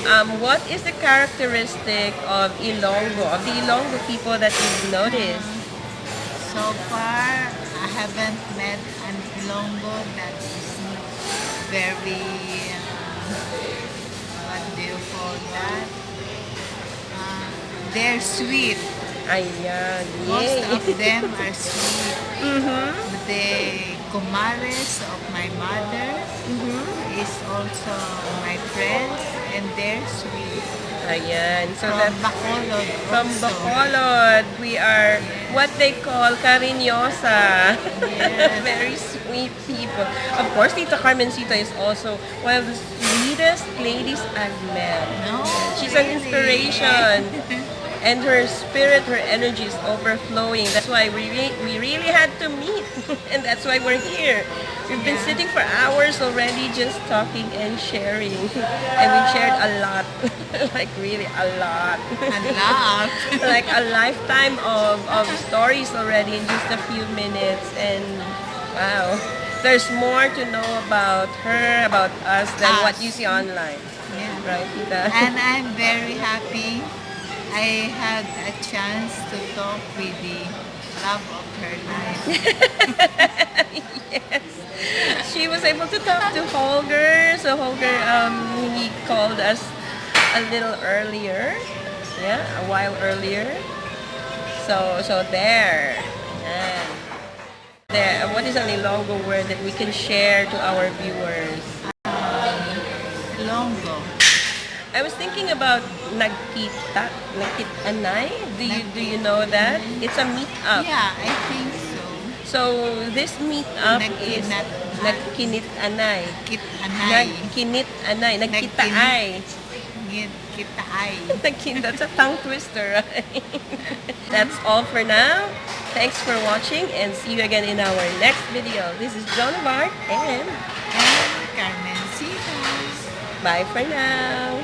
What is the characteristic of Ilonggo, of the Ilonggo people that you've noticed? So far, I haven't met an Ilonggo that is very, what do you call that? They're sweet. Ayan, Most yay. of them are sweet. Mm-hmm. The kumares of my mother Mm-hmm. is also my friends, and they're sweet. Ayan. So From that's Bacolod from also. Bacolod. We are what they call cariñosa. Yes. Very sweet people. Of course, Tita Carmencita is also one of the sweetest ladies I've met. No, She's an really. inspiration. And her spirit, her energy is overflowing. That's why we really had to meet. And that's why we're here. We've been Yeah. sitting for hours already just talking and sharing. And we've shared a lot. Like really a lot. A lot. Like a lifetime of stories already in just a few minutes. And wow. There's more to know about her, about us, than what you see online. Yeah. Right, Tita? And I'm very happy I had a chance to talk with the love of her life. Yes. She was able to talk to Holger. So Holger, he called us a little earlier. Yeah, a while earlier. So there. And there. What is an Ilonggo word that we can share to our viewers? Ilonggo. I was thinking about nagkitanay. Do you know that? It's a meet-up. Yeah, I think so. So this meet-up is nagkinitanay. Kit anay. Nagkinitanay. Nagkitaay. Kita ay. That's a tongue twister, right? That's all for now. Thanks for watching and see you again in our next video. This is John Bart and And Carmencita. bye for now.